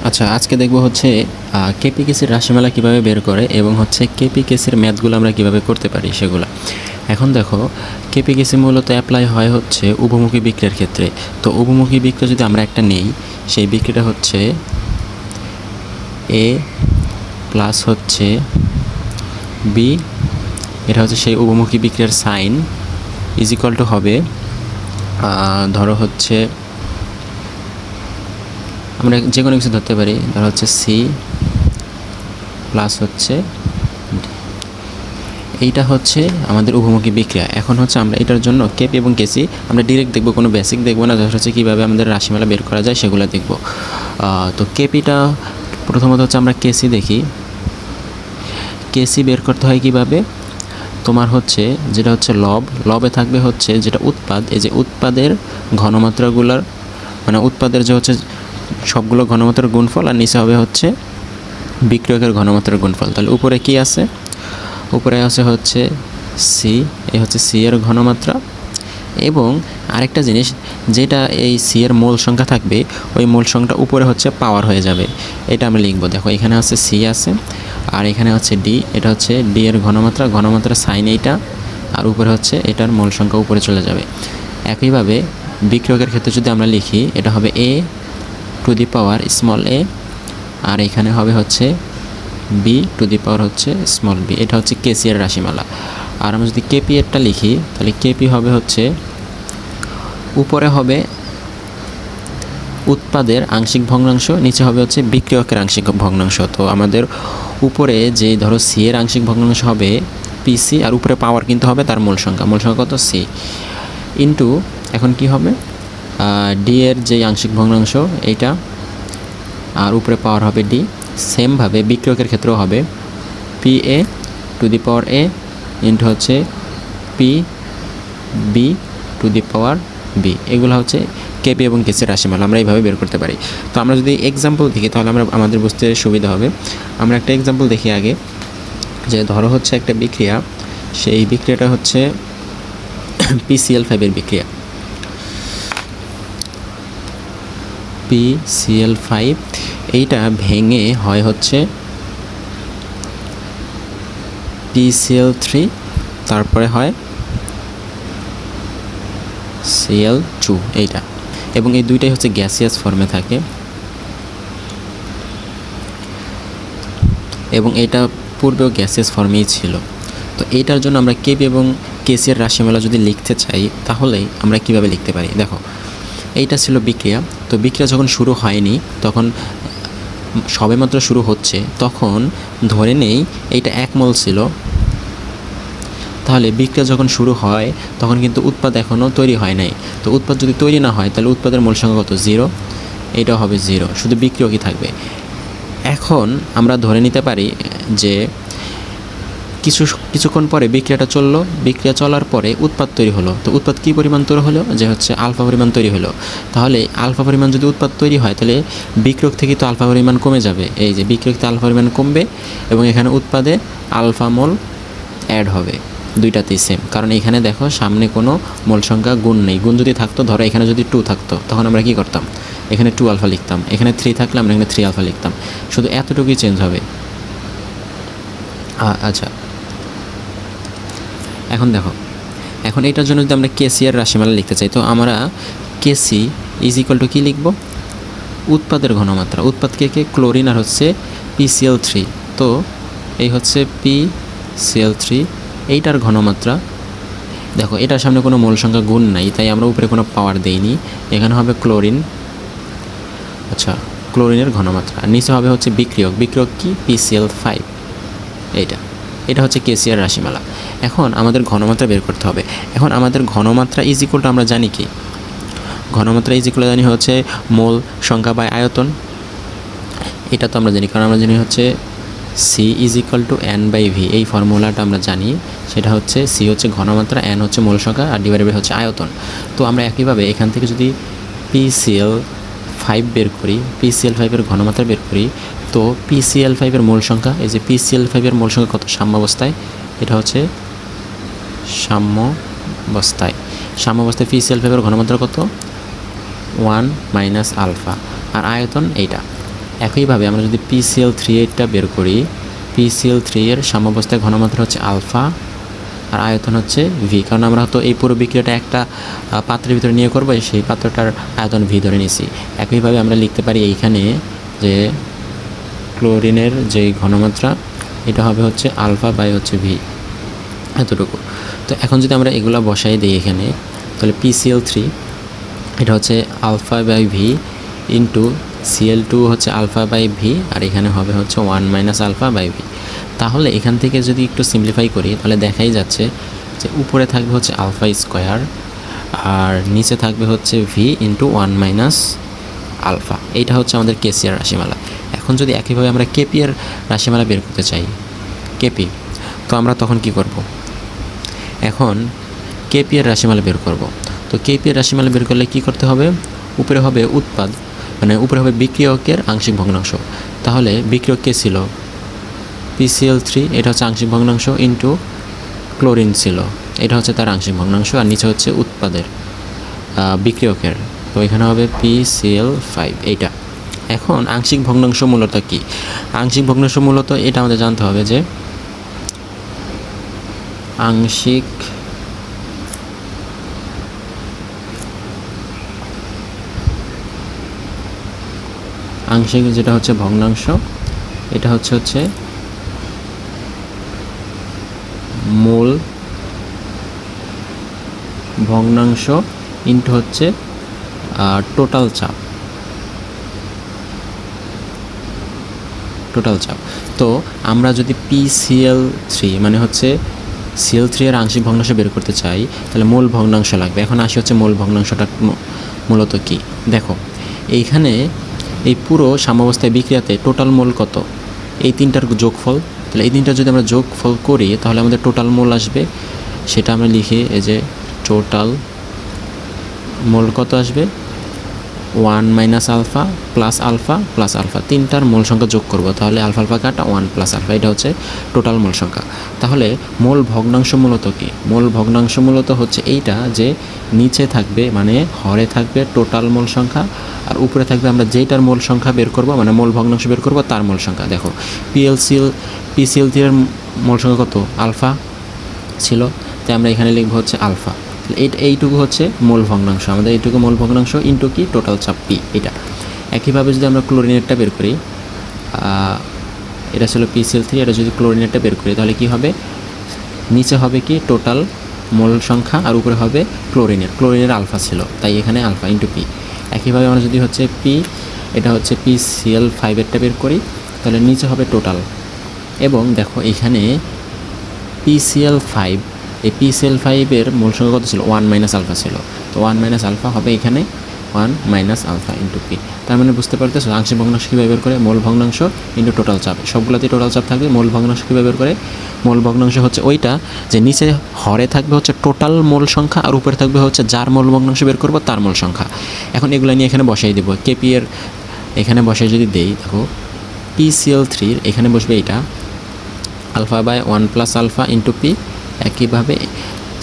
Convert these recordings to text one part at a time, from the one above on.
আচ্ছা, আজকে দেখব হচ্ছে কেপিকেসির রাশিমালা কিভাবে বের করে এবং হচ্ছে কেপিকেসির ম্যাথগুলো আমরা কিভাবে করতে পারি সেগুলো। এখন দেখো, কেপিকেসি মূলত অ্যাপ্লাই হয় হচ্ছে উভমুখী বিক্রিয়ার ক্ষেত্রে। তো উভমুখী বিক্রিয়া যদি আমরা একটা নেই, সেই বিক্রিয়াটা হচ্ছে এ প্লাস হচ্ছে বি, এটা হচ্ছে সেই উভমুখী বিক্রিয়ার সাইন ইজ ইকুয়াল টু হবে, ধরো হচ্ছে আমরা যে কোনো কিছু ধরতে পারি, ধরো হচ্ছে সি প্লাস হচ্ছে এইটা হচ্ছে আমাদের উভমুখী বিক্রিয়া। এখন হচ্ছে আমরা এটার জন্য কেপি এবং কেসি আমরা ডিরেক্ট দেখব, কোনো বেসিক দেখব না, ধর হচ্ছে কীভাবে আমাদের রাশিমালা বের করা যায় সেগুলো দেখব। তো কেপিটা প্রথমত হচ্ছে আমরা কেসি দেখি। কেসি বের করতে হয় কিভাবে, তোমার হচ্ছে যেটা হচ্ছে লবে থাকবে হচ্ছে যেটা উৎপাদ, এই যে উৎপাদের ঘনমাত্রাগুলোর মানে উৎপাদের যে হচ্ছে সবগুলো ঘনমাত্রার গুণফল, আর নিচে হবে হচ্ছে বিক্রিয়কের ঘনমাত্রার গুণফল। তাহলে উপরে কি আছে, উপরে আছে হচ্ছে সি, এই হচ্ছে সি এর ঘনমাত্রা, এবং আরেকটা জিনিস যেটা এই সি এর মোল সংখ্যা থাকবে, ওই মোল সংখ্যাটা উপরে হচ্ছে পাওয়ার হয়ে যাবে। এটা আমরা লিখব, দেখো এখানে আছে সি আছে, আর এখানে হচ্ছে ডি, এটা হচ্ছে ডি এর ঘনমাত্রা সাইন এইটা, আর উপরে হচ্ছে এটার মোল সংখ্যা উপরে চলে যাবে। একইভাবে বিক্রিয়কের ক্ষেত্রে যদি আমরা লিখি, এটা হবে এ টু দি পাওয়ার স্মল এ, আর এখানে হবে হচ্ছে বি টু দি পাওয়ার হচ্ছে স্মল বি। এটা হচ্ছে কেসি এর রাশিমালা। আর আমরা যদি কেপি এরটা লিখি, তাহলে কেপি হবে হচ্ছে উপরে হবে উৎপাদের আংশিক ভগ্নাংশ, নিচে হবে হচ্ছে বিক্রিয়কের আংশিক ভগ্নাংশ। তো আমাদের উপরে যে ধরো সি এর আংশিক ভগ্নাংশ হবে পিসি, আর উপরে পাওয়ার কিন্তু হবে তার মূল সংখ্যা কত সি, ইন্টু এখন কি হবে ডি এর যে আংশিক ভগ্নাংশ এইটা, আর উপরে পাওয়ার হবে ডি। সেমভাবে বিক্রিয়কের ক্ষেত্রেও হবে P A to the power A into হচ্ছে P B to the power B. এগুলো হচ্ছে কেপি এবং কেসির রাশিমালা, আমরা এইভাবে বের করতে পারি। তো আমরা যদি এক্সাম্পল দেখি তাহলে আমাদের বুঝতে সুবিধা হবে। আমরা একটা এক্সাম্পল দেখি আগে, যে ধরো হচ্ছে একটা বিক্রিয়া, সেই বিক্রিয়াটা হচ্ছে PCl5 এর বিক্রিয়া। PCl5 এইটা ভেঙে হয় হচ্ছে PCl3, তারপরে হয় Cl2 এইটা, এবং এই দুইটাই হচ্ছে গ্যাসিয়াস ফর্মে থাকে, এবং এটা পূর্বেও গ্যাসিয়াস ফর্মেই ছিল। তো এইটার জন্য আমরা কেপি এবং কেসি এর রাশিমালা যদি লিখতে চাই, তাহলে আমরা কিভাবে লিখতে পারি, দেখো এইটা ছিল বিক্রিয়া। তো বিক্রিয়া যখন শুরু হয়নি, তখন সবেমাত্র শুরু হচ্ছে, তখন ধরে নেই এইটা 1 মোল ছিল। তাহলে বিক্রিয়া যখন শুরু হয় তখন কিন্তু উৎপাদ এখনও তৈরি হয় নাই। তো উৎপাদ যদি তৈরি না হয়, তাহলে উৎপাদের মোল সংখ্যা কত, 0, এইটাও হবে 0, শুধু বিক্রিয়কই থাকবে। এখন আমরা ধরে নিতে পারি যে কিছুক্ষণ পরে বিক্রিয়াটা চললো, বিক্রিয়া চলার পরে উৎপাদ তৈরি হলো। তো উৎপাদ কী পরিমাণ তৈরি হলো, যে হচ্ছে আলফা পরিমাণ তৈরি হলো। তাহলে আলফা পরিমাণ যদি উৎপাদ তৈরি হয়, তাহলে বিক্রিয়ক থেকে তো আলফা পরিমাণ কমে যাবে, এই যে বিক্রিয়ক থেকে আলফা পরিমাণ কমবে, এবং এখানে উৎপাদে আলফা মোল অ্যাড হবে, দুইটাতেই সেম। কারণ এখানে দেখো সামনে কোনো মোল সংখ্যা গুণ নেই। গুণ যদি থাকতো, ধরো এখানে যদি 2 থাকতো, তখন আমরা কী করতাম, এখানে 2 আলফা লিখতাম, এখানে 3 থাকলে আমরা এখানে 3 আলফা লিখতাম, শুধু এতটুকুই চেঞ্জ হবে। আচ্ছা, এখন দেখো, এখন এটার জন্য যদি আমরা কেসি এর রাশিমালা লিখতে চাই, তো আমরা কেসি ইজ ইকুয়াল টু কী লিখব, উৎপাদের ঘনমাত্রা, উৎপাদ কে ক্লোরিন আর হচ্ছে PCl3। তো এই হচ্ছে PCl3, এইটার ঘনমাত্রা। দেখো এটার সামনে কোনো মোল সংখ্যা গুণ নাই, তাই আমরা উপরে কোনো পাওয়ার দেইনি, এখানে হবে ক্লোরিন। আচ্ছা, ক্লোরিনের ঘনমাত্রা, নিচে হবে হচ্ছে বিক্রিয়ক কি PCl5, এটা হচ্ছে কেসি এর রাশিমালা। এখন আমাদের ঘনমাত্রা বের করতে হবে। এখন আমাদের ঘনমাত্রা ইজ ইকুয়াল টু আমরা জানি কি, ঘনমাত্রা ইজ ইকুয়াল জানি হচ্ছে মোল সংখ্যা বাই আয়তন। এটা তো আমরা জানি, কারণ আমরা জানি হচ্ছে C is equal two N/V, এই ফর্মুলাটা আমরা জানি। সেটা হচ্ছে সি হচ্ছে ঘনমাত্রা, N হচ্ছে মোল সংখ্যা, আর ডিভাইডেড বাই হচ্ছে আয়তন। তো আমরা একইভাবে এখান থেকে যদি PCl5 বের করি, PCl5 এর ঘনমাত্রা বের করি, তো PCl5 এর মোল সংখ্যা, এই যে PCl5 এর মোল সংখ্যা কত সাম্যাবস্থায়, এটা হচ্ছে সাম্যাবস্থায় PCl5 এর ঘনমাত্রা কত, 1 - আলফা, আর আয়তন এইটা। একইভাবে আমরা যদি PCl3 এরটা বের করি, PCl3 এর সাম্যাবস্থায় ঘনমাত্রা হচ্ছে আলফা আর আয়তন হচ্ছে ভি, কারণ আমরা হয়তো এই পুরো বিক্রিয়াটা একটা পাত্রের ভিতরে নিয়ে করবো, সেই পাত্রটার আয়তন ভি ধরে নিছি। একইভাবে আমরা লিখতে পারি এইখানে যে ক্লোরিনের যে ঘনমাত্রা এটা হবে হচ্ছে আলফা বাই হচ্ছে ভি, এতটুকু। তো এখন যদি আমরা এগুলো বসাই দিই এখানে, তাহলে PCl3 এটা হচ্ছে alpha by V into Cl2 হচ্ছে আলফা বাই ভি, আর এখানে হবে হচ্ছে 1 মাইনাস আলফা বাই ভি। তাহলে এখান থেকে যদি একটু সিম্পলিফাই করি তাহলে দেখাই যাচ্ছে যে উপরে থাকবে হচ্ছে আলফা স্কোয়ার আর নিচে থাকবে হচ্ছে ভি ইন্টু 1 মাইনাস আলফা। এইটা হচ্ছে আমাদের কেসিয়ার রাশিমালা। এখন যদি একইভাবে আমরা কেপি এর রাশিমালা বের করতে চাই, কেপি, তো আমরা তখন কি করব? এখন কেপি এর রাশিমালা বের করব। তো কেপি এর রাশিমালা বের করলে কি করতে হবে? উপরে হবে উৎপাদ, মানে উপরে হবে বিক্রিয়কের আংশিক ভগ্নাংশ। তাহলে বিক্রিয়ক কে ছিল? PCl3, এটা হচ্ছে আংশিক ভগ্নাংশ, ইন্টু ক্লোরিন ছিল, এটা হচ্ছে তার আংশিক ভগ্নাংশ, আর নিচে হচ্ছে উৎপাদের বিক্রিয়কের, তো এখানে হবে PCl5 এইটা। এখন আংশিক ভগ্নাংশ মূলত কি? আংশিক ভগ্নাংশ মূলত এটা আমাদের জানতে হবে যে আংশিক যেটা হচ্ছে ভগ্নাংশ, এটা হচ্ছে মূল ভগ্নাংশ ইন্টু হচ্ছে টোটাল চাপ। তো আমরা যদি PCl3 মানে হচ্ছে Cl3 এর আংশিক ভগ্নাংশ বের করতে চাই তাহলে মূল ভগ্নাংশ লাগবে। এখন আসি হচ্ছে মূল ভগ্নাংশটা মূলত কি। দেখো এইখানে এই পুরো সাম্যাবস্থায় বিক্রিয়াতে টোটাল মোল কত? এই তিনটার যোগফল। তাহলে এই তিনটা যদি আমরা যোগফল করি তাহলে আমাদের টোটাল মোল আসবে, সেটা আমরা লিখি এই যে টোটাল মোল কত আসবে? 1 minus alpha plus alpha plus alpha, তিনটার মোল সংখ্যা যোগ করব, তাহলে আলফা আলফা কাটা 1 প্লাস আলফা, এটা হচ্ছে টোটাল মোল সংখ্যা। তাহলে মোল ভগ্নাংশ মূলত কি? মোল ভগ্নাংশ মূলত হচ্ছে এইটা যে নিচে থাকবে মানে হরে থাকবে টোটাল মোল সংখ্যা, আর উপরে থাকবে আমরা যেটার মোল সংখ্যা বের করব মানে মোল ভগ্নাংশ বের করব তার মোল সংখ্যা। দেখো PCl3 এর মোল সংখ্যা কত? আলফা ছিল, তাই আমরা এখানে লিখব হচ্ছে আলফা। এইটুকু হচ্ছে মূল ভগ্নাংশ, আমাদের এইটুকু মূল ভগ্নাংশ ইন্টু কি টোটাল চাপ পি, এটা। একইভাবে যদি আমরা ক্লোরিনেটটা বের করি, এটা ছিল PCl3, এটা যদি ক্লোরিনেটটা বের করি তাহলে কি হবে? নিচে হবে কি টোটাল মোল সংখ্যা আর উপরে হবে ক্লোরিনের আলফা ছিল, তাই এখানে আলফা ইন্টু পি। একইভাবে আমরা যদি হচ্ছে এটা হচ্ছে PCl5 এরটা বের করি তাহলে নিচে হবে টোটাল, এবং দেখো এখানে PCl5, এই PCl5 এর মূল সংখ্যা কত ছিল? 1 মাইনাস আলফা ছিল, তো 1 মাইনাস আলফা হবে এখানে 1 মাইনাস আলফা ইন্টু পি। তার মানে বুঝতে পারতেছো আংশিক ভগ্নাংশ কীভাবে বের করে? মোল ভগ্নাংশ ইন্টু টোটাল চাপ, সবগুলোতেই টোটাল চাপ থাকবে। মোল ভগ্নাংশ কীভাবে বের করে? মোল ভগ্নাংশ হচ্ছে ওইটা যে নিচে হরে থাকবে হচ্ছে টোটাল মোল সংখ্যা আর উপরে থাকবে হচ্ছে যার মোল ভগ্নাংশ বের করবো তার মোল সংখ্যা। এখন এগুলো নিয়ে এখানে বসাই দেবো, কেপি এর এখানে বসাই যদি দেই, দেখো PCl3 এখানে বসবে এইটা alpha by 1 plus alpha into P. একইভাবে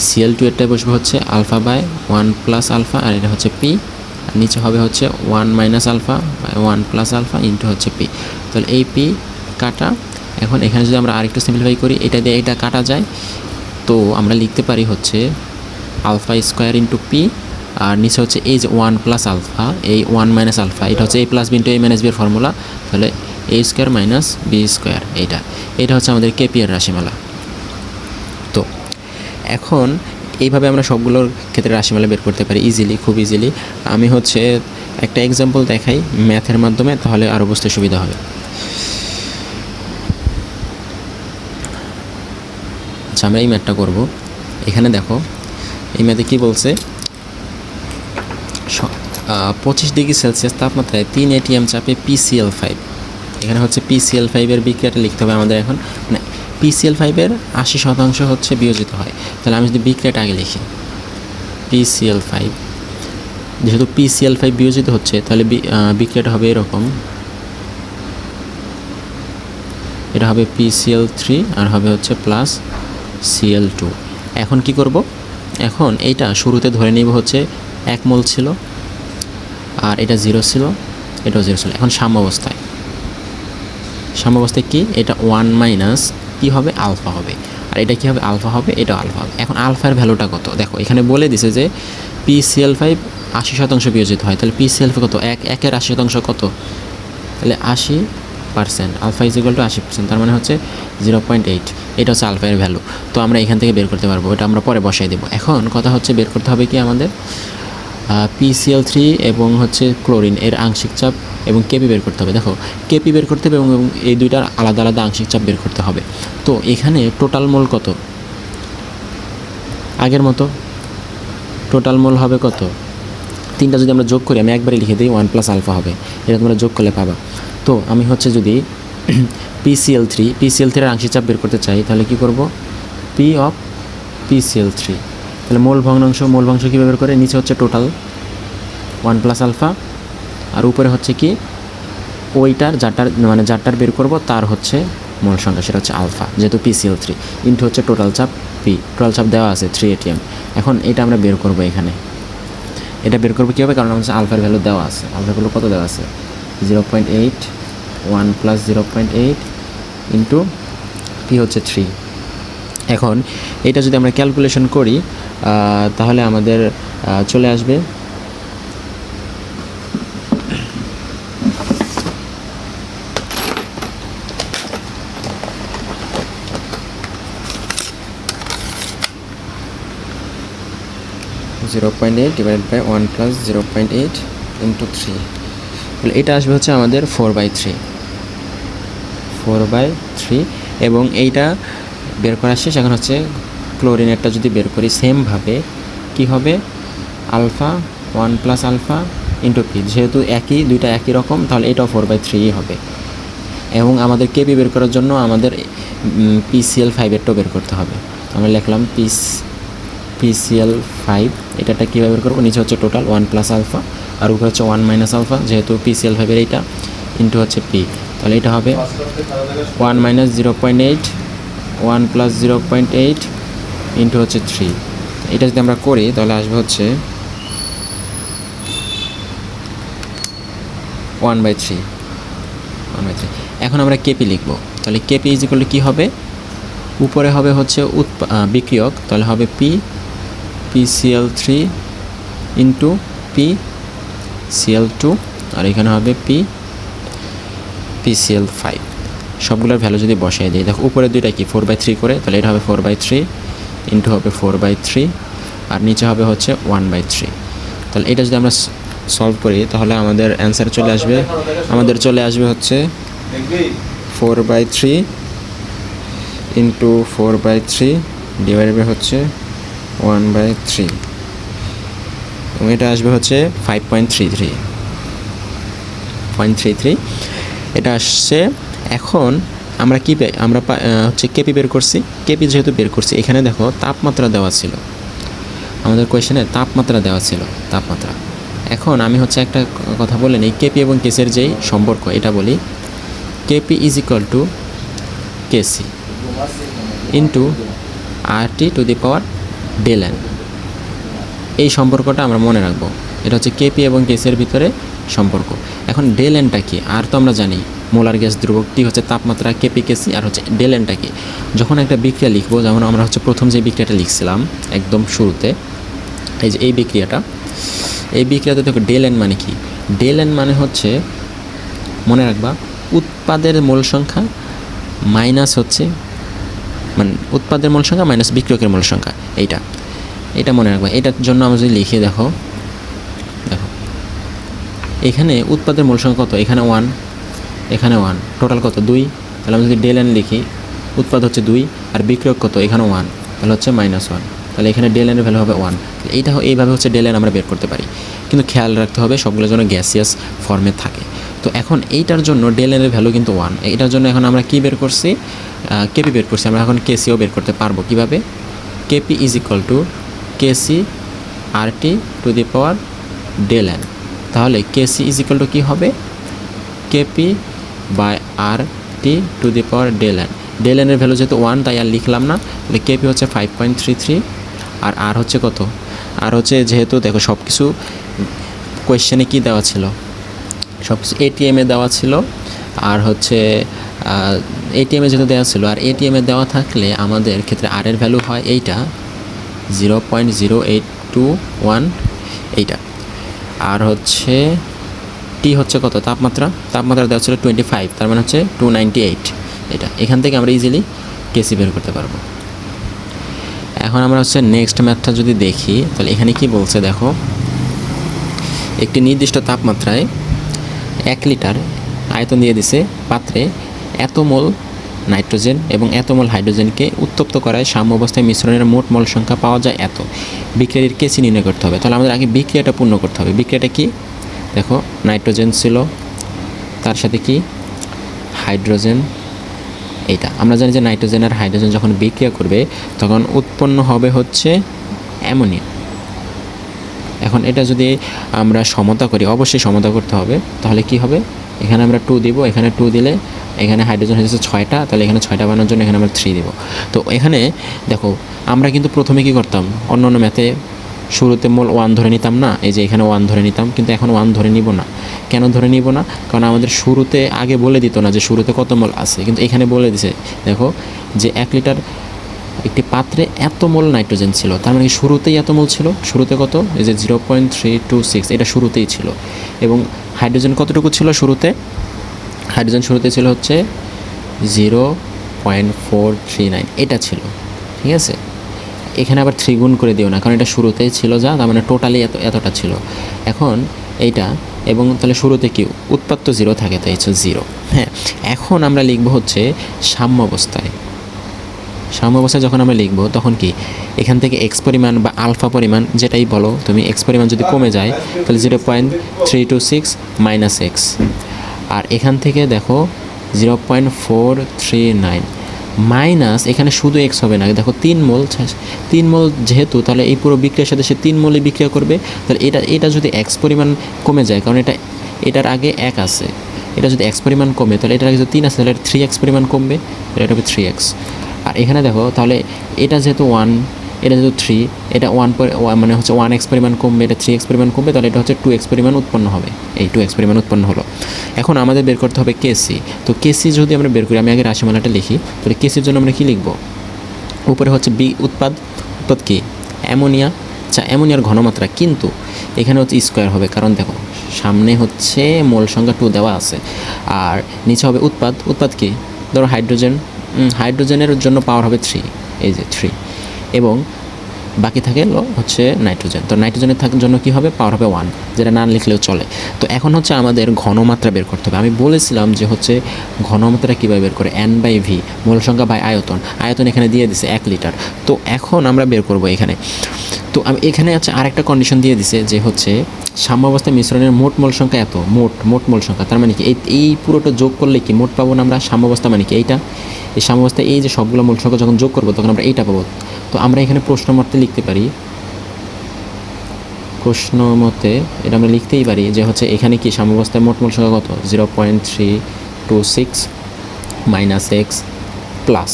Cl2 এরটাই বসবে হচ্ছে আলফা বাই 1 প্লাস আলফা, আর এটা হচ্ছে পি, আর নিচে হবে হচ্ছে 1 minus alpha by 1 plus alpha into হচ্ছে পি। তাহলে এই পি কাটা। এখন এখানে যদি আমরা আরেকটু সিম্পলিফাই করি, এটা দিয়ে এটা কাটা যায়, তো আমরা লিখতে পারি হচ্ছে আলফা স্কোয়ার ইন্টু পি, আর নিচে হচ্ছে এই যে 1 প্লাস আলফা, এই 1 মাইনাস আলফা, এটা হচ্ছে a plus B into a minus B এর ফর্মুলা, তাহলে a square minus B square, এটা হচ্ছে আমাদের কেপি এর রাশিমালা। তো এখন এইভাবে আমরা সবগুলোর ক্ষেত্রে রাশিমালা বের করতে পারি ইজিলি, খুব ইজিলি। আমি হচ্ছে একটা এক্সাম্পল দেখাই ম্যাথের মাধ্যমে, তাহলে আরও বুঝতে সুবিধা হবে। আচ্ছা, আমরা এই ম্যাথটা করব। এখানে দেখো এই ম্যাথে কী বলছে, 25 ডিগ্রি সেলসিয়াস তাপমাত্রায় 3 ATM চাপে PCl5, এখানে হচ্ছে PCl5 এর বিক্রিয়াটা লিখতে হবে আমাদের। এখন মানে PCl5 এর 80% হচ্ছে বিয়োজিত হয়, তাহলে আমি যদি বিক্রিয়াটা আগে লিখি PCl5, যেহেতু PCl5 বিয়োজিত হচ্ছে তাহলে বিক্রিয়াটা হবে এরকম, এটা হবে PCl3 আর হবে হচ্ছে প্লাস Cl2। এখন কি করব? এখন এইটা শুরুতে ধরে নিব হচ্ছে 1 মোল ছিল, আর এটা 0 ছিল, এটাও 0 ছিল। এখন সাম্যাবস্থায় সাম্যাবস্থায় কি এটা 1 মাইনাস কী হবে আলফা হবে, আর এটা কী হবে আলফা হবে, এটা আলফা হবে। এখন আলফার ভ্যালুটা কত দেখো, এখানে বলে দিছে যে PCl5 80% বিয়োজিত হয়, তাহলে PCl5 কত, একের 80% কত, তাহলে 80%, আলফা ইজ ইকুয়াল টু 80%, তার মানে হচ্ছে 0.8, এটা হচ্ছে আলফা এর ভ্যালু। তো আমরা এখান থেকে বের করতে পারবো, এটা আমরা পরে বসাই দেবো। এখন কথা হচ্ছে বের করতে হবে কি আমাদের PCl3 এবং হচ্ছে ক্লোরিন এর আংশিক চাপ এবং কেপি বের করতে হবে। দেখো কেপি বের করতে হবে এবং এই দুইটার আলাদা আলাদা আংশিক চাপ বের করতে হবে। তো এখানে টোটাল মোল কত, আগের মতো টোটাল মোল হবে কত, তিনটা যদি আমরা যোগ করি, আমি একবারে লিখে দিই 1 প্লাস আলফা হবে, এটা তোমরা যোগ করলে পাবা। তো আমি হচ্ছে যদি PCl3 এর আংশিক চাপ বের করতে চাই, তাহলে কি করব, P অফ PCl3, তাহলে মোল ভগ্নাংশ কীভাবে বের করে, নিচে হচ্ছে টোটাল 1 প্লাস আলফা, আর উপরে হচ্ছে কি ওইটার যারটার বের করব তার হচ্ছে মোল সংখ্যা, সেটা হচ্ছে আলফা, যেহেতু PCl3 ইন্টু হচ্ছে টোটাল চাপ P, টোটাল চাপ দেওয়া আছে 3 atm। এখন এটা আমরা বের করব, এখানে এটা বের করবো কীভাবে, কারণ হচ্ছে আলফার ভ্যালু দেওয়া আছে, আলফার ভ্যালু কত দেওয়া আছে 0.8, 1 প্লাস 0.8 ইন্টু পি হচ্ছে 3। এখন এটা যদি আমরা ক্যালকুলেশন করি তাহলে আমাদের চলে আসবে 0.8 ডিভাইডেড বাই 1 প্লাস 0.8 ইন্টু 3, তাহলে এটা আসবে হচ্ছে আমাদের 4/3, এবং এইটা বের করা শেষ। এখন হচ্ছে ক্লোরিনেরটা যদি বের করি সেমভাবে কি হবে, alpha 1 plus alpha into P, যেহেতু দুইটা একই রকম, তাহলে এটাও 4/3 হবে। এবং আমাদের কেপি বের করার জন্য আমাদের PCl5 এরটাও বের করতে হবে। আমরা লিখলাম PCl5, এটা কীভাবে বের করবো, নিচে হচ্ছে টোটাল 1 প্লাস আলফা আর উপরে হচ্ছে 1 মাইনাস আলফা, যেহেতু PCl5 এর এইটা ইন্টু হচ্ছে পি, তাহলে এটা হবে 1 মাইনাস 0.8, 1 প্লাস 0.8 ইন্টু হচ্ছে 3। এটা যদি আমরা করি তাহলে আসবে হচ্ছে 1/3। এখন আমরা কেপি লিখব, তাহলে কেপি ইজ ইকুয়াল টু কী হবে, উপরে হবে হচ্ছে বিক্রিয়ক, তাহলে হবে PCl3 ইন্টু PCl2, আর এখানে হবে PCl5। সবগুলোর ভ্যালু যদি বসাই দিই, দেখো উপরে দুইটা কি 4/3 করে, তাহলে এটা হবে 4/3 ইন্টু হবে 4/3, আর নিচে হবে হচ্ছে 1/3। তাহলে এটা যদি আমরা সলভ করি তাহলে আমাদের অ্যান্সার চলে আসবে হচ্ছে 4/3 ইন্টু 4/3 ডিভাইডেড বাই হচ্ছে 1/3, এবং এটা আসবে হচ্ছে 5.33 এটা আসছে। এখন আমরা হচ্ছে কেপি বের করছি, কেপি যেহেতু বের করছি, এখানে দেখো তাপমাত্রা দেওয়া ছিল, আমাদের কোয়েশ্চেনে তাপমাত্রা দেওয়া ছিল, তাপমাত্রা। এখন আমি হচ্ছে একটা কথা বলে নিই, কেপি এবং কেসের যেই সম্পর্ক এটা বলি, KP is equal to KC into RT to the power del n। এই সম্পর্কটা আমরা মনে রাখবো, এটা হচ্ছে কেপি এবং কেসের ভিতরে সম্পর্ক। এখন del nটা কি, আর তো আমরা জানি মোলার গ্যাস ধ্রুবক, টি হচ্ছে তাপমাত্রা, কেপি কেসি, আর হচ্ছে del nটা কি। যখন একটা বিক্রিয়া লিখবো, যেমন আমরা হচ্ছে প্রথম যে বিক্রিয়াটা লিখছিলাম একদম শুরুতে, এই যে এই বিক্রিয়াতে দেখো del n মানে কি, del n মানে হচ্ছে মনে রাখবা উৎপাদের মোল সংখ্যা মাইনাস হচ্ছে উৎপাদের মোল সংখ্যা মাইনাস বিক্রিয়কের মোল সংখ্যা, এটা মনে রাখবা। এটার জন্য আমরা যদি লিখে দেখো এখানে উৎপাদের মোল সংখ্যা কত, এখানে 1, এখানে 1, টোটাল কত 2, তাহলে আমি যদি del n লিখি, উৎপাদ হচ্ছে 2 আর বিক্রিয়ক কত, এখানে 1, তাহলে হচ্ছে -1, তাহলে এখানে del n এর ভ্যালু হবে 1। এইভাবে হচ্ছে del n আমরা বের করতে পারি, কিন্তু খেয়াল রাখতে হবে সবগুলোর জন্য গ্যাসিয়াস ফর্মে থাকে। তো এখন এইটার জন্য del n এর ভ্যালু কিন্তু 1, এটার জন্য এখন আমরা কি বের করছি, কেপি বের করছি, আমরা এখন কেসিও বের করতে পারবো। কিভাবে, KP is equal to KC RT to the power del n। তাহলে কেসি ইজ ইকুয়াল টু কী হবে, KP by RT to the power del n। del n এর ভ্যালু যেহেতু 1 তাই আর লিখলাম না, তাহলে কেপি হচ্ছে 5.33, আর হচ্ছে কত, আর হচ্ছে যেহেতু দেখো সব কিছু কোয়েশ্চেনে কী দেওয়া ছিল, সব কিছু ATM এ দেওয়া ছিল, আর হচ্ছে এটিএমে যেহেতু দেওয়া ছিল, আর এটিএমে দেওয়া থাকলে আমাদের ক্ষেত্রে আর এর ভ্যালু হয় এইটা 0.0821 এইটা, আর হচ্ছে টি হচ্ছে কত তাপমাত্রা দেওয়া ছিল 25, তার মানে হচ্ছে 298 এটা। এখান থেকে আমরা ইজিলি কেসি বের করতে পারবো। এখন আমরা হচ্ছে নেক্সট ম্যাথটা যদি দেখি, তাহলে এখানে কি বলছে দেখো, একটি নির্দিষ্ট তাপমাত্রায় 1 লিটার আয়তন দিয়ে দিছে পাত্রে এত মোল নাইট্রোজেন এবং এত মোল হাইড্রোজেনকে উত্তপ্ত করায় সাম্য অবস্থায় মিশ্রণের মোট মোল সংখ্যা পাওয়া যায় এত। বিক্রিয়াটির কেসি নির্ণয় করতে হবে। তাহলে আমাদের আগে বিক্রিয়াটা পূর্ণ করতে হবে। বিক্রিয়াটা কি দেখো, নাইট্রোজেন ছিল, তার সাথে কি হাইড্রোজেন। এইটা আমরা জানি যে নাইট্রোজেন আর হাইড্রোজেন যখন বিক্রিয়া করবে তখন উৎপন্ন হবে হচ্ছে অ্যামোনিয়া। এখন এটা যদি আমরা সমতা করি, অবশ্যই সমতা করতে হবে, তাহলে কি হবে, এখানে আমরা 2 দিব, এখানে 2 দিলে এখানে হাইড্রোজেন হয়েছে 6টা, তাহলে এখানে 6টা বানানোর জন্য এখানে আমরা 3 দিব। তো এখানে দেখো আমরা কিন্তু প্রথমে কি করতাম, অন্য অন্য ম্যাথে শুরুতে মোল 1 ধরে নিতাম না, এই যে এখানে 1 ধরে নিতাম, কিন্তু এখন 1 ধরে নিব না। কেন ধরে নিব না, কারণ আমাদের শুরুতে আগে বলে দিত না যে শুরুতে কত মোল আছে, কিন্তু এখানে বলে দিছে দেখো যে 1 লিটার একটি পাত্রে এত মোল নাইট্রোজেন ছিল, তার মানে শুরুতেই এত মোল ছিল। শুরুতে কত, এই যে 0.326 এটা শুরুতেই ছিল। এবং হাইড্রোজেন কতটুকু ছিল শুরুতে, হাইড্রোজেন শুরুতে ছিল হচ্ছে 0.439 এটা ছিল, ঠিক আছে। এখানে আবার 3 গুণ করে দিও না, কারণ এটা শুরুতেই ছিল যা, তার মানে টোটালি এতটা ছিল। এখন এইটা, এবং তাহলে শুরুতে কি উৎপাদ্য 0 থাকে, তাই হচ্ছে 0। হ্যাঁ, এখন আমরা লিখব হচ্ছে সাম্য অবস্থায়। সাম্য অবস্থায় যখন আমরা লিখব তখন কি, এখান থেকে এক্স পরিমাণ বা আলফা পরিমাণ যেটাই বলো তুমি, এক্স পরিমাণ যদি কমে যায় তাহলে 0.326 মাইনাস এক্স, আর এখান থেকে দেখো 0.439 মাইনাস, এখানে শুধু এক্স হবে না, দেখো 3 মোল যেহেতু, তাহলে এই পুরো বিক্রিয়ার সাথে সে 3 মোলে বিক্রিয়া করবে। তাহলে এটা যদি এক্স পরিমাণ কমে যায়, কারণ এটার আগে 1 আছে, এটা যদি এক্স পরিমাণ কমে তাহলে এটার আগে যদি 3 আছে তাহলে 3x পরিমাণ কমবে, তাহলে এটা হবে 3x। আর এখানে দেখো তাহলে এটা যেহেতু 1, এটা যেহেতু 3, এটা 1 মানে হচ্ছে 1x পরিমাণ কমবে, এটা 3x পরিমাণ কমবে, তাহলে এটা হচ্ছে 2x পরিমাণ উৎপন্ন হবে, এই 2x পরিমাণ উৎপন্ন হলো। এখন আমাদের বের করতে হবে কেসি। তো কেসি যদি আমরা বের করি, আমি আগে রাশিমালাটা লিখি, তাহলে কেসির জন্য আমরা কী লিখব, উপরে হচ্ছে উৎপাদ কি অ্যামোনিয়া, আচ্ছা অ্যামোনিয়ার ঘনমাত্রা, কিন্তু এখানে হচ্ছে স্কোয়ার হবে, কারণ দেখো সামনে হচ্ছে মোল সংখ্যা 2 দেওয়া আছে, আর নিচে হবে উৎপাদ কি, ধরো হাইড্রোজেনের জন্য পাওয়ার হবে 3, এই যে 3, এবং বাকি থাকে হচ্ছে নাইট্রোজেন। তো নাইট্রোজেনের জন্য কি হবে, পাওয়ার হবে 1, যেটা না লিখলেও চলে। তো এখন হচ্ছে আমাদের ঘনমাত্রা বের করতে হবে। আমি বলেছিলাম যে হচ্ছে ঘনমাত্রা কীভাবে বের করে, N/V, মোল সংখ্যা বাই আয়তন এখানে দিয়ে দিছে 1 লিটার। তো এখন আমরা বের করব এখানে। তো আমি এখানে হচ্ছে আরেকটা কন্ডিশন দিয়ে দিছে যে হচ্ছে সাম্য অবস্থায় মিশ্রণের মোট মোল সংখ্যা এত, মোট মোল সংখ্যা, তার মানে কি এই পুরোটা যোগ করলে কি মোট পাবো না আমরা। সাম্য অবস্থা মানে কি এইটা, এই সাম্য অবস্থায় এই যে সবগুলো মোল সংখ্যা যখন যোগ করবো তখন আমরা এইটা পাবো। তো আমরা এখানে প্রশ্ন মতে লিখতে পারি, প্রশ্ন মতে এটা আমরা লিখতেই পারি যে হচ্ছে এখানে কি সাম্য অবস্থায় মোট মোল সংখ্যা কত, 0.326 মাইনাস এক্স প্লাস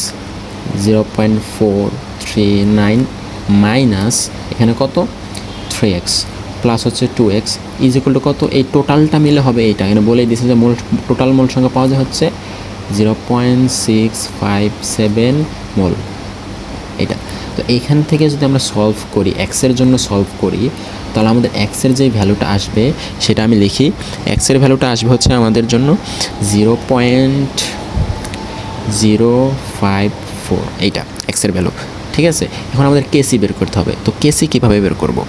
0.439 মাইনাস এখানে কত 3x প্লাস হচ্ছে 2x ইজ ইকুয়াল টু কত, এই টোটালটা মিলে হবে এইটা। এখানে বলেই দিয়েছে যে টোটাল মোল সংখ্যা পাওয়া যায় হচ্ছে 0.657 মোল এটা। তো এইখান থেকে যদি আমরা সলভ করি, এক্সের জন্য সলভ করি, তাহলে আমাদের এক্সের যে ভ্যালুটা আসবে সেটা আমি লিখি। এক্সের ভ্যালুটা আসবে হচ্ছে আমাদের জন্য 0.054, এইটা এক্সের ভ্যালু, ঠিক আছে। এখন আমাদের কেসি বের করতে হবে। তো কেসি কীভাবে বের করব,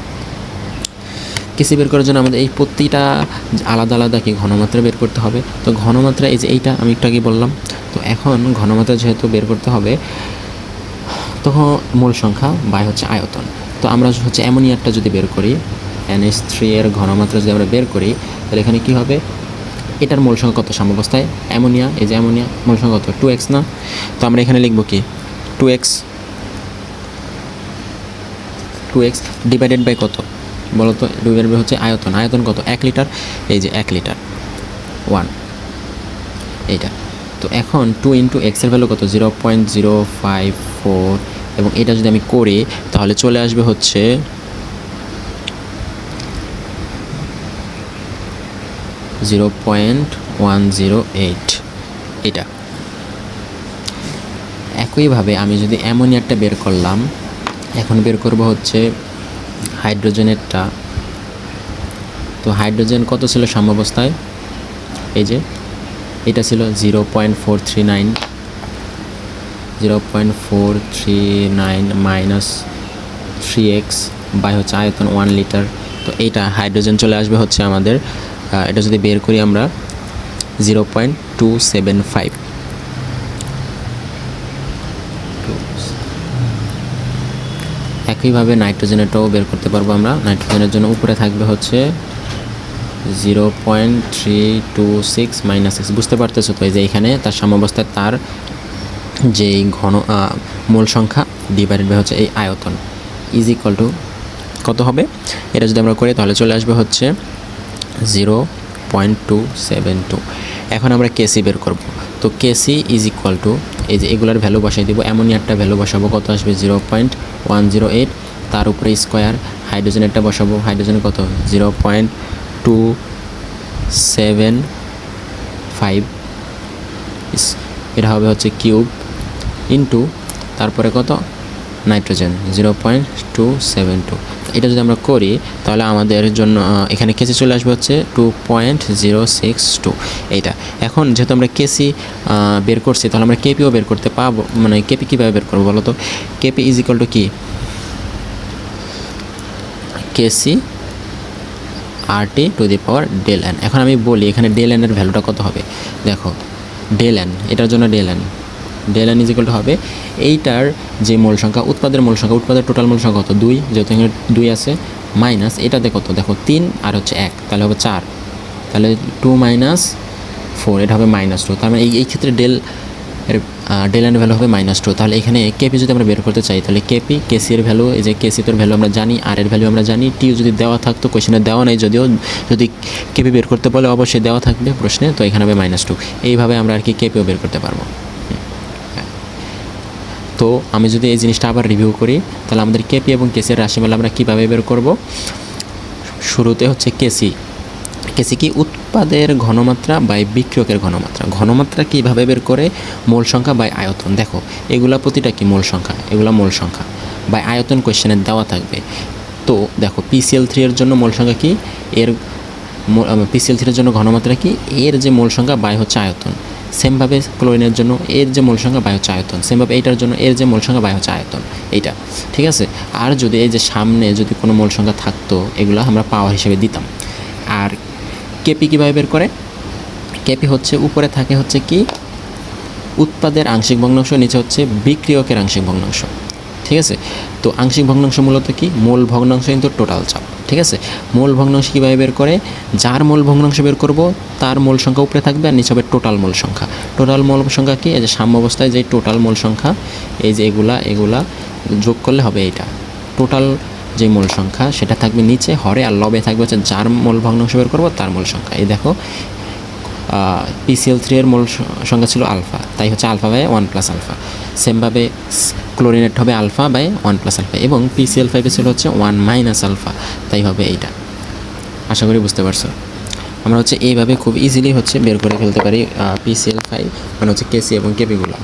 কেসি বের করার জন্য আমাদের এই প্রতিটা আলাদা আলাদা কি ঘনমাত্রা বের করতে হবে। তো ঘনমাত্রা এই যে এইটা আমি একটু আগে বললাম। তো এখন ঘনমাত্রা যেহেতু বের করতে হবে, তখন মোল সংখ্যা বাই হচ্ছে আয়তন। তো আমরা হচ্ছে অ্যামোনিয়ারটা যদি বের করি, NH3 এর ঘনমাত্রা যদি আমরা বের করি, তাহলে এখানে কী হবে, এটার মোল সংখ্যা কত সাম্যাবস্থায়, অ্যামোনিয়া, এই যে অ্যামোনিয়া মোল সংখ্যা কত 2x না। তো আমরা এখানে লিখব কি 2x ডিভাইডেড বাই কত বলো তো, ডিভাইডেড বাই হচ্ছে আয়তন কত 1 লিটার, এই যে 1 লিটার 1 এইটা। তো এখন 2 ইন্টু এক্সের ভ্যালু কত 0.054, এবং এটা যদি আমি করি তাহলে চলে আসবে হচ্ছে 0.108 এটা। একইভাবে আমি যদি অ্যামোনিয়ারটা বের করলাম, এখন বের করব হচ্ছে হাইড্রোজেনেরটা। তো হাইড্রোজেন কত ছিল সাম্যাবস্থায়? এই যে এটা ছিল 0.439, 0.439 মাইনাস 3x বাই হচ্ছে আয়তন 1 লিটার। তো এইটা হাইড্রোজেন চলে আসবে হচ্ছে আমাদের, এটা যদি বের করি আমরা 0.275। একইভাবে নাইট্রোজেনেরটাও বের করতে পারবো আমরা। নাইট্রোজেনের জন্য উপরে থাকবে হচ্ছে 0.326 মাইনাস x। বুঝতে পারতেছো তো, এই যে এখানে তার সাম্যাবস্থায় তার যেই ঘন মোল সংখ্যা ডিভাইডেড বাই হচ্ছে এই আয়তন ইজ ইকুয়াল টু কত হবে? এটা যদি আমরা করি তাহলে চলে আসবে হচ্ছে 0.272। এখন আমরা কেসি বের করব। তো কেসি ইজ ইকুয়াল টু, এই যে এগুলার ভ্যালু বসাই দিব। অ্যামোনিয়ারটা ভ্যালু বসাবো, কত আসবে? 0.108, তার উপরে স্কোয়ার। হাইড্রোজেনেরটা বসাবো, হাইড্রোজেনের কত? 0.275, এটা হবে হচ্ছে কিউব ইন্টু তারপরে কত? নাইট্রোজেন 0.272। এটা যদি আমরা করি তাহলে আমাদের জন্য এখানে কেসি চলে আসবে হচ্ছে 2.062 এইটা। এখন যেহেতু আমরা কেসি বের করছি তাহলে আমরা কেপিও বের করতে পারবো। মানে কেপি কীভাবে বের করবো বলো তো? কেপি ইজ ইকুয়াল টু কি? KC RT to the power del N. এখন আমি বলি এখানে ডেল এনের ভ্যালুটা কত হবে? দেখো ডেল এন, এটার জন্য del N is equal to হবে এইটার যে মোল সংখ্যা, উৎপাদের মোল সংখ্যা, উৎপাদের টোটাল মোল সংখ্যা কত? 2, যেহেতু এখানে 2 আছে, মাইনাস এটাতে কত? দেখো 3 আর হচ্ছে 1, তাহলে হবে 4, তাহলে 2 মাইনাস 4, এটা হবে -2। তার মানে এই ক্ষেত্রে ডেল এর ভ্যালু হবে -2। তাহলে এখানে কেপি যদি আমরা বের করতে চাই তাহলে কেপি, কেসি এর ভ্যালু, এই যে কেসি তোর ভ্যালু আমরা জানি, আর এর ভ্যালু আমরা জানি, টিও যদি দেওয়া থাকতো, কোয়েশ্চেনে দেওয়া নেই যদিও, যদি কেপি বের করতে বলে অবশ্যই দেওয়া থাকবে প্রশ্নে, তো এখানে হবে -2। এইভাবে আমরা আর কি কেপিও বের করতে পারবো। তো আমি যদি এই জিনিসটা আবার রিভিউ করি তাহলে আমাদের কেপি এবং কেসির রাশিমালা আমরা কীভাবে বের করব? শুরুতে হচ্ছে কেসি কি? উৎপাদের ঘনমাত্রা বাই বিক্রিয়কের ঘনমাত্রা। ঘনমাত্রা কীভাবে বের করে? মোল সংখ্যা বাই আয়তন। দেখো এগুলা প্রতিটা কি মোল সংখ্যা, এগুলা মোল সংখ্যা বাই আয়তন কোয়েশ্চেনে দেওয়া থাকবে। তো দেখো PCl3 এর জন্য মোল সংখ্যা কি? এর PCl3 এর জন্য ঘনমাত্রা কি? এর যে মোল সংখ্যা বাই হচ্ছে আয়তন। সেমভাবে ক্লোরিনের জন্য এর যে মোল সংখ্যা বাই হচ্ছে আয়তন। সেমভাবে এইটার জন্য এর যে মোল সংখ্যা বাই হচ্ছে আয়তন, এইটা ঠিক আছে। আর যদি এই যে সামনে যদি কোনো মোল সংখ্যা থাকতো এগুলো আমরা পাওয়ার হিসেবে দিতাম। আর কেপি কীভাবে বের করে? কেপি হচ্ছে উপরে থাকে হচ্ছে কি উৎপাদের আংশিক ভগ্নাংশ, নিচে হচ্ছে বিক্রিয়কের আংশিক ভগ্নাংশ, ঠিক আছে। তো আংশিক ভগ্নাংশ মূলত কি? মোল ভগ্নাংশ কিন্তু টোটাল চাপ, ঠিক আছে। মোল ভগ্নাংশ কীভাবে বের করে? যার মোল ভগ্নাংশ বের করব তার মোল সংখ্যা উপরে থাকবে আর নিচে হবে টোটাল মোল সংখ্যা। টোটাল মোল সংখ্যা কি? এই যে সাম্যাবস্থায় যে টোটাল মোল সংখ্যা, এই যে এগুলা যোগ করলে হবে এইটা টোটাল যে মোল সংখ্যা, সেটা থাকবে নিচে হরে, আর লবে থাকবে হচ্ছে যার মোল ভগ্নাংশ বের করবো তার মোল সংখ্যা। এই দেখো PCl3 এর মোল সংখ্যা ছিল আলফা, তাই হচ্ছে আলফা বাই 1 প্লাস আলফা। সেমভাবে ক্লোরিনেট হবে আলফা বাই 1 প্লাস আলফা, এবং PCl5 ছিল হচ্ছে 1 মাইনাস আলফা, তাই হবে এইটা। আশা করি বুঝতে পারছো। আমরা হচ্ছে এইভাবে খুব ইজিলি হচ্ছে বের করে ফেলতে পারি PCl5 মানে হচ্ছে কেসি এবং কেপিগুলো।